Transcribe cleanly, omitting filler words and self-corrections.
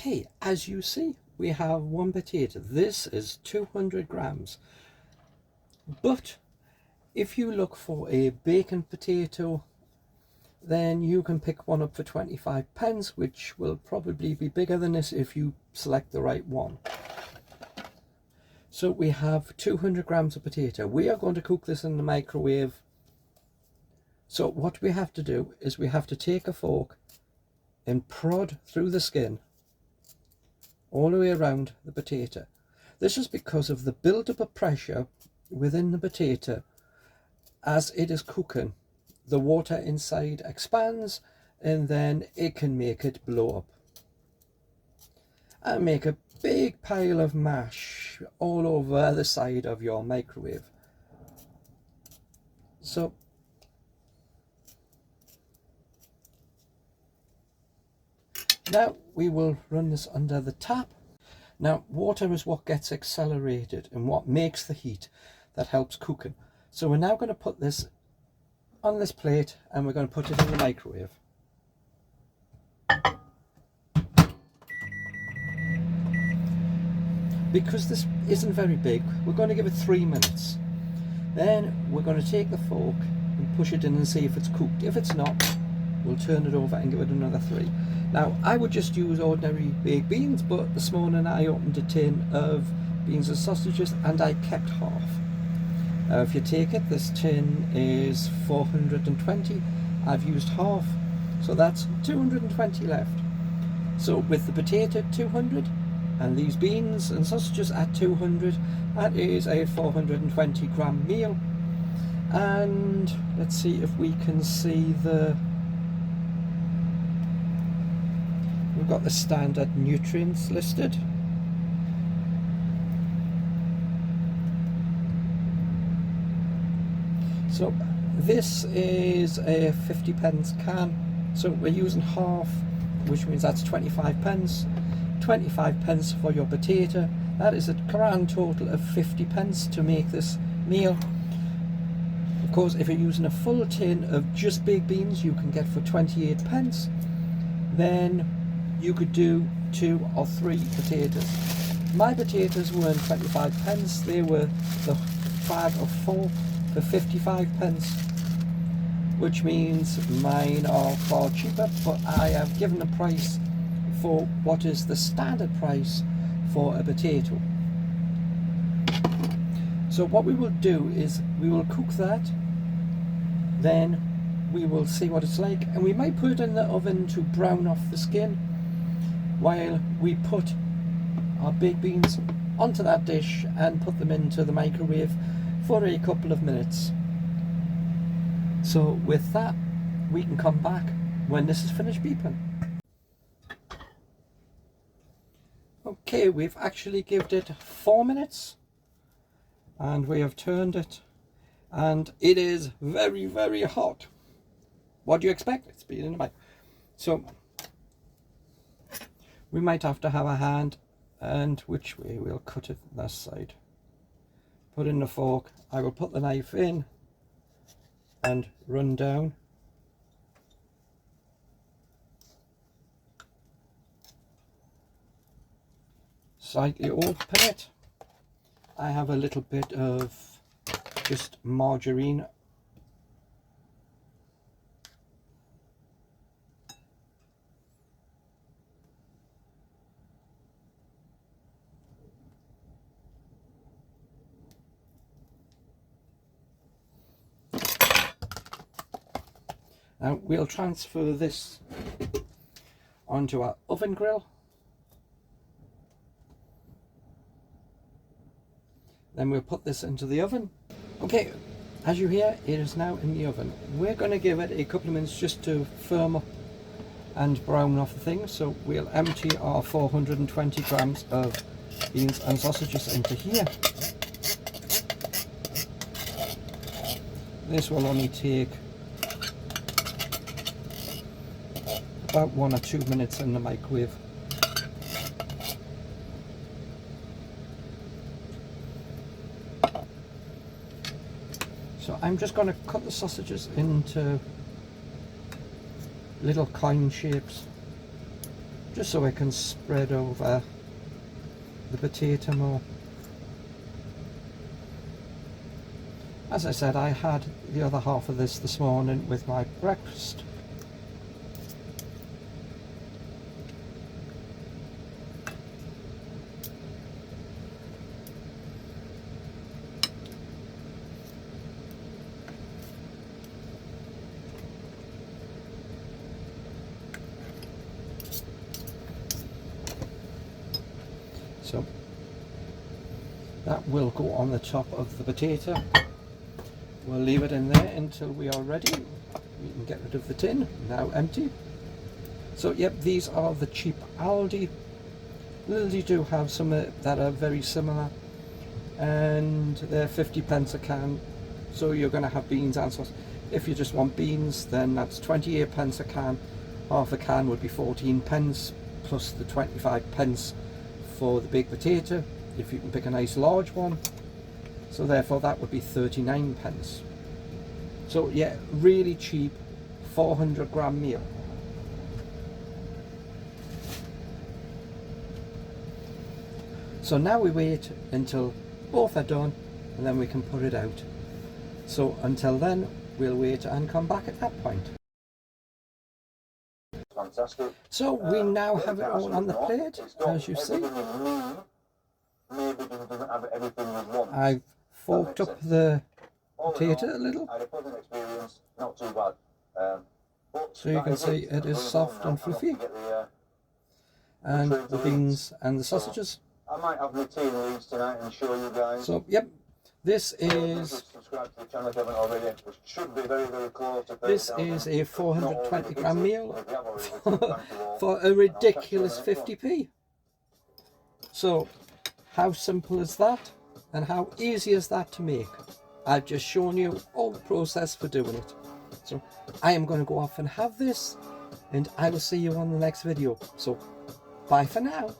Okay, as you see, we have one potato. This is 200 grams. But if you look for a bacon potato, then you can pick one up for 25 pence, which will probably be bigger than this if you select the right one. So we have 200 grams of potato. We are going to cook this in the microwave. So what we have to do is we have to take a fork and prod through the skin all the way around the potato. This is because of the build-up of pressure within the potato. As it is cooking, the water inside expands and then it can make it blow up and make a big pile of mash all over the side of your microwave. So now we will run this under the tap. Now water is what gets accelerated and what makes the heat that helps cooking. So we're now going to put this on this plate and we're going to put it in the microwave. Because this isn't very big, we're going to give it 3 minutes. Then we're going to take the fork and push it in and see if it's cooked. If it's not, we'll turn it over and give it another 3. Now I would just use ordinary baked beans, but this morning I opened a tin of beans and sausages and I kept half. If you take it, this tin is 420. I've used half, so that's 220 left. So with the potato 200 and these beans and sausages at 200, that is a 420 gram meal. And let's see if we can see we've got the standard nutrients listed. So this is a 50 pence can, so we're using half, which means that's 25 pence. 25 pence for your potato. That is a grand total of 50 pence to make this meal. Of course, if you're using a full tin of just baked beans, you can get for 28 pence. Then you could do 2 or 3 potatoes. My potatoes weren't 25 pence, they were the bag of 4 for 55 pence, which means mine are far cheaper, but I have given a price for what is the standard price for a potato. So what we will do is we will cook that, then we will see what it's like, and we might put it in the oven to brown off the skin while we put our baked beans onto that dish and put them into the microwave for a couple of minutes. So with that, we can come back when this is finished beeping. Okay, we've actually given it 4 minutes and we have turned it and it is very, very hot. What do you expect? It's been in the mic. So we might have to have a hand, and which way we'll cut it this side. Put in the fork. I will put the knife in and run down. Slightly open it. I have a little bit of just margarine. Now we'll transfer this onto our oven grill. Then we'll put this into the oven. Okay, as you hear, it is now in the oven. We're going to give it a couple of minutes just to firm up and brown off the thing. So we'll empty our 420 grams of beans and sausages into here. This will only take about 1 or 2 minutes in the microwave. So I'm just going to cut the sausages into little coin shapes. just so I can spread over the potato more. As I said, I had the other half of this morning with my breakfast. So that will go on the top of the potato. We'll leave it in there until we are ready. We can get rid of the tin, now empty. So yep, these are the cheap Aldi. Lidl do have some that are very similar, and they're 50p a can. So you're going to have beans and sauce. If you just want beans, then that's 28p a can. Half a can would be 14p, plus the 25p for the big potato, if you can pick a nice large one. So therefore that would be 39p. So yeah, really cheap 400g meal. So now we wait until both are done and then we can put it out. So until then we'll wait and come back at that point. Fantastic. So we now have it all on the plate, as you see. Maybe doesn't have everything we want. I've forked up the potato a little. I had a pleasant experience, not too bad. So you can see it is soft and fluffy. And the beans and the sausages. I might have my tea and leaves tonight and show you guys. So yep, this is subscribe to the channel if you haven't already, which should be very, very close to 30,000. this is a 420g meal for a ridiculous 50p. So how simple is that, and how easy is that to make? I've just shown you all the process for doing it. So I am going to go off and have this, and I will see you on the next video. So bye for now.